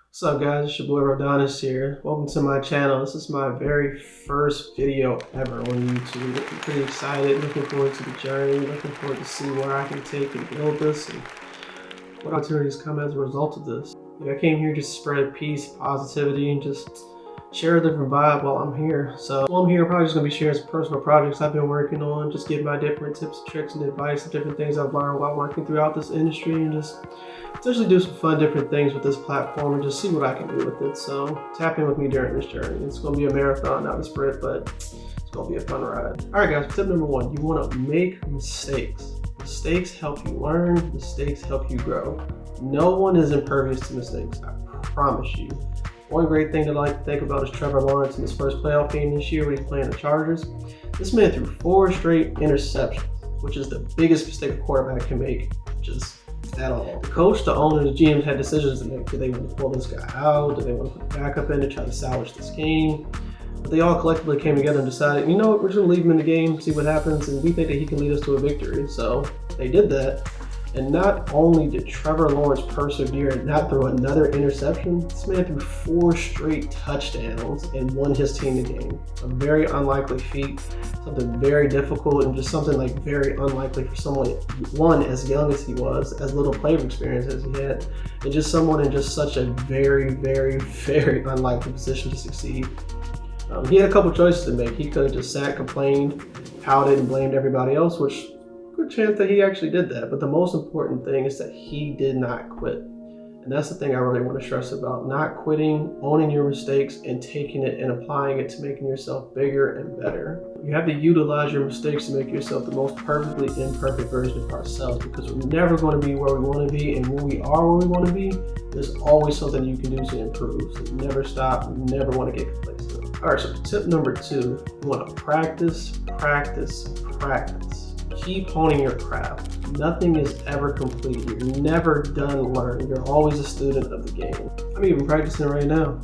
What's up guys, it's your boy Rodonis here. Welcome to my channel. This is my very first video ever on YouTube. I'm pretty excited, looking forward to the journey, looking forward to see where I can take and build this and what opportunities come as a result of this. I came here just to spread peace, positivity, and just share a different vibe while I'm here. So while I'm here, I'm probably just going to be sharing some personal projects I've been working on, just give my different tips, tricks, and advice of different things I've learned while working throughout this industry, and just essentially do some fun different things with this platform and just see what I can do with it. So tap in with me during this journey. It's going to be a marathon, not a sprint, but it's going to be a fun ride. All right guys, tip number one, you want to make mistakes. Mistakes help you learn, mistakes help you grow. No one is impervious to mistakes, I promise you. One great thing that I like to think about is Trevor Lawrence in his first playoff game this year when he's playing the Chargers. This man threw 4 straight interceptions, which is the biggest mistake a quarterback can make, just at all. The coach, the owner, the GMs had decisions to make. Do they want to pull this guy out? Do they want to put a backup in to try to salvage this game? But they all collectively came together and decided, you know what, we're just going to leave him in the game, see what happens, and we think that he can lead us to a victory. So they did that. And not only did Trevor Lawrence persevere and not throw another interception, this man threw 4 straight touchdowns and won his team the game. A very unlikely feat, something very difficult, and just something like very unlikely for someone, one, as young as he was, as little player experience as he had, and just someone in just such a very, very, very unlikely position to succeed. He had a couple choices to make. He could have just sat, complained, pouted, and blamed everybody else, which good chance that he actually did that. But the most important thing is that he did not quit. And that's the thing I really want to stress about. Not quitting, owning your mistakes, and taking it and applying it to making yourself bigger and better. You have to utilize your mistakes to make yourself the most perfectly imperfect version of ourselves, because we're never going to be where we want to be, and when we are where we want to be, there's always something you can do to improve. So never stop, never want to get complacent. All right, so tip number 2, you want to practice, practice, practice. Keep honing your craft. Nothing is ever complete. You're never done learning. You're always a student of the game. I'm even practicing right now.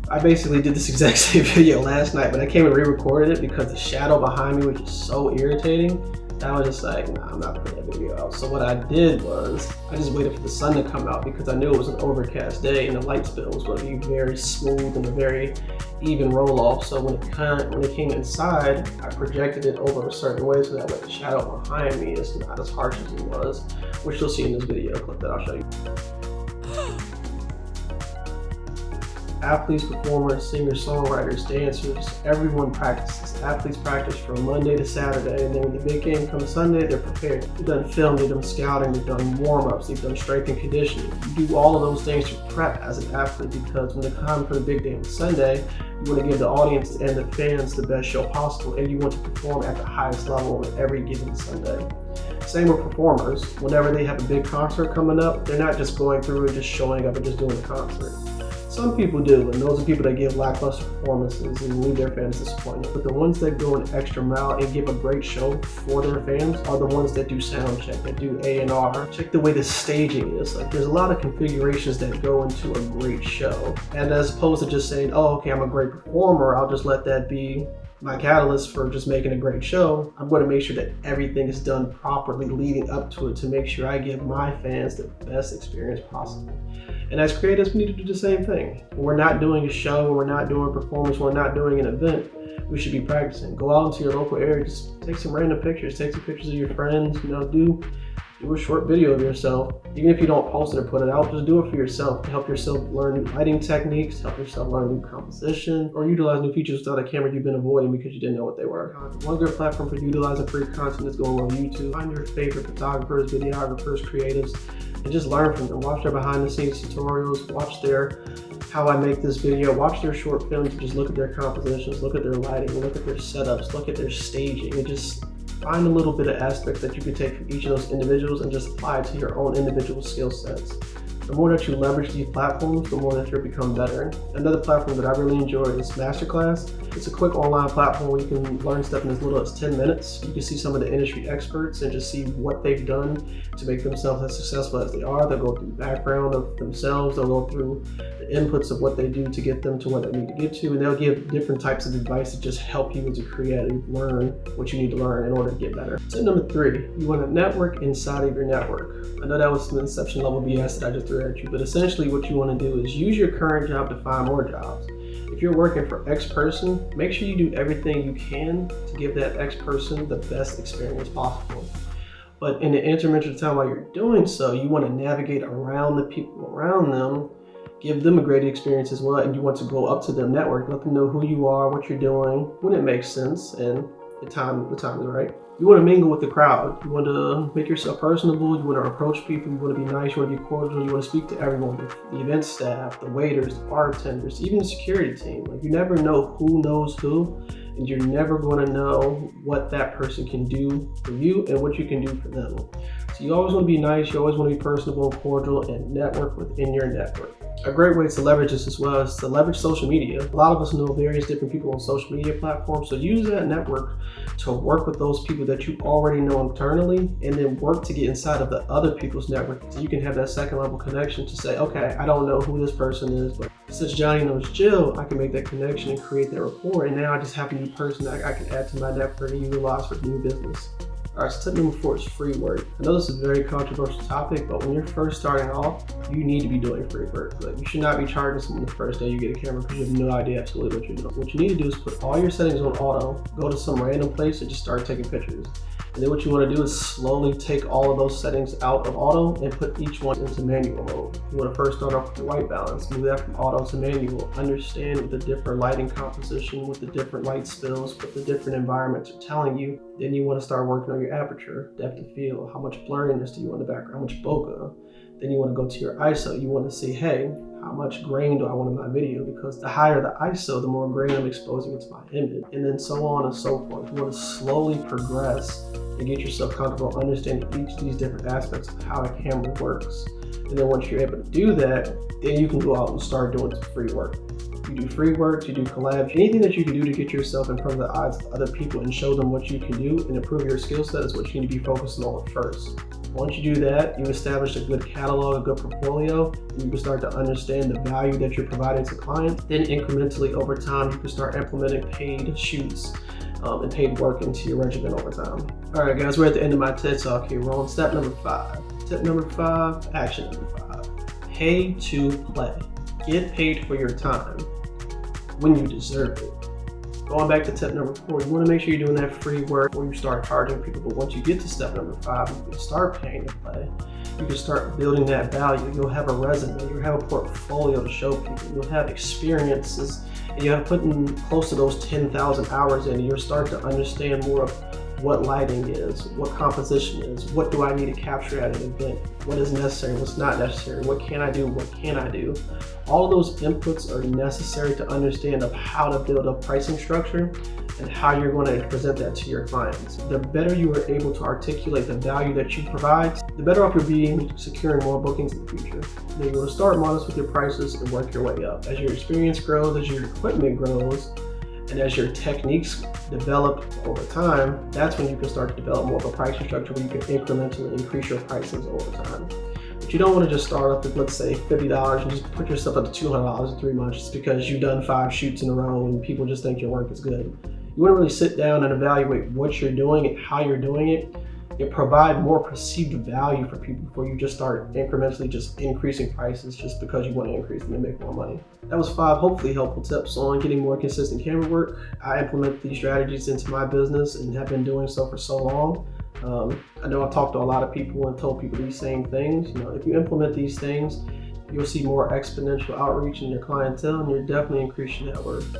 I basically did this exact same video last night, but I came and re-recorded it because the shadow behind me was just so irritating. I was just like, nah, I'm not putting that video out. So what I did was, I just waited for the sun to come out because I knew it was an overcast day and the light spill was going to be very smooth and a very even roll off. So when it came inside, I projected it over a certain way so that way the shadow behind me is not as harsh as it was, which you'll see in this video clip that I'll show you. Athletes, performers, singers, songwriters, dancers, everyone practices. Athletes practice from Monday to Saturday, and then when the big game comes Sunday, they're prepared. They've done film, they've done scouting, they've done warm-ups, they've done strength and conditioning. You do all of those things to prep as an athlete, because when the time for the big game is Sunday, you want to give the audience and the fans the best show possible, and you want to perform at the highest level on every given Sunday. Same with performers. Whenever they have a big concert coming up, they're not just going through and just showing up and just doing a concert. Some people do, and those are people that give lackluster performances and leave their fans disappointed. But the ones that go an extra mile and give a great show for their fans are the ones that do sound check, that do A&R, check the way the staging is. Like, there's a lot of configurations that go into a great show. And as opposed to just saying, oh, okay, I'm a great performer, I'll just let that be my catalyst for just making a great show, I'm going to make sure that everything is done properly leading up to it to make sure I give my fans the best experience possible. And as creators, we need to do the same thing. When we're not doing a show, when we're not doing a performance, when we're not doing an event, we should be practicing. Go out into your local area, just take some random pictures, take some pictures of your friends, do a short video of yourself. Even if you don't post it or put it out, just do it for yourself to help yourself learn new lighting techniques, help yourself learn new composition, or utilize new features without a camera you've been avoiding because you didn't know what they were. One good platform for utilizing free content is going on YouTube. Find your favorite photographers, videographers, creatives, and just learn from them. Watch their behind the scenes tutorials, watch their how I make this video, watch their short films, and just look at their compositions, look at their lighting, look at their setups, look at their staging, and just find a little bit of aspects that you can take from each of those individuals and just apply it to your own individual skill sets. The more that you leverage these platforms, the more that you'll become better. Another platform that I really enjoy is Masterclass. It's a quick online platform where you can learn stuff in as little as 10 minutes. You can see some of the industry experts and just see what they've done to make themselves as successful as they are. They'll go through the background of themselves. They'll go through the inputs of what they do to get them to what they need to get to. And they'll give different types of advice to just help you as a creative learn what you need to learn in order to get better. Tip number 3, you want to network inside of your network. I know that was some inception level BS that I just threw throw at you, but essentially what you want to do is use your current job to find more jobs. If you're working for X person, make sure you do everything you can to give that X person the best experience possible. But in the intermittent time while you're doing so, you want to navigate around the people around them, give them a great experience as well, and you want to go up to them, network, let them know who you are, what you're doing, when it makes sense, and the time is right. You want to mingle with the crowd. You want to make yourself personable. You want to approach people. You want to be nice. You want to be cordial. You want to speak to everyone, the event staff, the waiters, the bartenders, even the security team. Like, you never know who knows who, and you're never going to know what that person can do for you and what you can do for them. So you always want to be nice. You always want to be personable and cordial and network within your network. A great way to leverage this as well is to leverage social media. A lot of us know various different people on social media platforms, so use that network to work with those people that you already know internally, and then work to get inside of the other people's network so you can have that second level connection to say, okay, I don't know who this person is, but since Johnny knows Jill, I can make that connection and create that rapport, and now I just have a new person that I can add to my network and utilize for new business. All right, so tip number 4 is free work. I know this is a very controversial topic, but when you're first starting off, you need to be doing free work. Like, you should not be charging someone the first day you get a camera because you have no idea absolutely what you're doing. What you need to do is put all your settings on auto, go to some random place and just start taking pictures. And then what you want to do is slowly take all of those settings out of auto and put each one into manual mode. You want to first start off with the white balance, move that from auto to manual, understand the different lighting composition, with the different light spills, what the different environments are telling you. Then you want to start working on your aperture, depth of field, how much blurriness do you want in the background, how much bokeh. Then you want to go to your ISO. You want to see, hey, how much grain do I want in my video? Because the higher the ISO, the more grain I'm exposing into my image. And then so on and so forth. You want to slowly progress and get yourself comfortable understanding each of these different aspects of how a camera works. And then once you're able to do that, then you can go out and start doing some free work. You do free work, you do collabs, anything that you can do to get yourself in front of the eyes of other people and show them what you can do and improve your skill set is what you need to be focusing on first. Once you do that, you establish a good catalog, a good portfolio, and you can start to understand the value that you're providing to clients. Then incrementally over time, you can start implementing paid shoots and paid work into your regimen over time. All right, guys, we're at the end of my TED Talk here. We're on step number 5. Tip number 5, action number 5. Pay to play. Get paid for your time when you deserve it. Going back to tip number 4, you want to make sure you're doing that free work before you start charging people. But once you get to step number 5, you can start paying to play. You can start building that value. You'll have a resume. You'll have a portfolio to show people. You'll have experiences. And you have put in close to those 10,000 hours in, and you'll start to understand more of what lighting is, what composition is, what do I need to capture at an event, what is necessary, what's not necessary, what can I do, what can I do. All of those inputs are necessary to understand of how to build a pricing structure and how you're going to present that to your clients. The better you are able to articulate the value that you provide, the better off you'll be in securing more bookings in the future. Then you want to start modest with your prices and work your way up. As your experience grows, as your equipment grows, and as your techniques develop over time, that's when you can start to develop more of a pricing structure where you can incrementally increase your prices over time. But you don't want to just start up with, let's say, $50 and just put yourself up to $200 in 3 months just because you've done 5 shoots in a row and people just think your work is good. You want to really sit down and evaluate what you're doing and how you're doing it, and provide more perceived value for people before you just start incrementally just increasing prices just because you want to increase them and make more money. That was 5 hopefully helpful tips on getting more consistent camera work. I implement these strategies into my business and have been doing so for so long. I know I've talked to a lot of people and told people these same things. You know, if you implement these things, you'll see more exponential outreach in your clientele, and you'll definitely increase your net worth.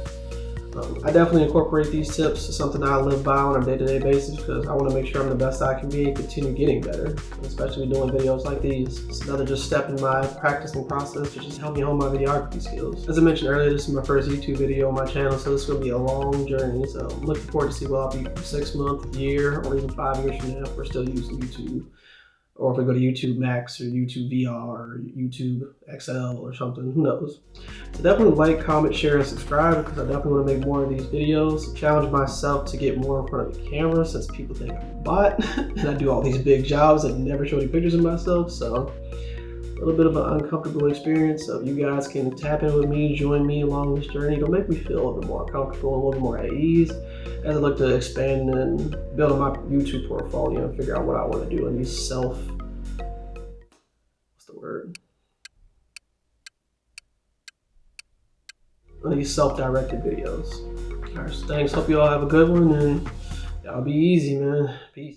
I definitely incorporate these tips. It's something I live by on a day-to-day basis because I want to make sure I'm the best I can be and continue getting better, especially doing videos like these. It's another just step in my practicing process to just help me hone my videography skills. As I mentioned earlier, this is my first YouTube video on my channel, so this will be a long journey. So I'm looking forward to see what I'll be for 6 months, year, or even 5 years from now if we're still using YouTube. Or if we go to YouTube Max or YouTube VR or YouTube XL or something, who knows. So definitely like, comment, share, and subscribe because I definitely want to make more of these videos. Challenge myself to get more in front of the camera since people think I'm a bot and I do all these big jobs and never show any pictures of myself. So a little bit of an uncomfortable experience. So if you guys can tap in with me, join me along this journey, it'll make me feel a little bit more comfortable, a little bit more at ease as I look to expand and build on my YouTube portfolio and figure out what I want to do in these what's the word? these self-directed videos. All right, so thanks. Hope you all have a good one, and y'all be easy, man. Peace.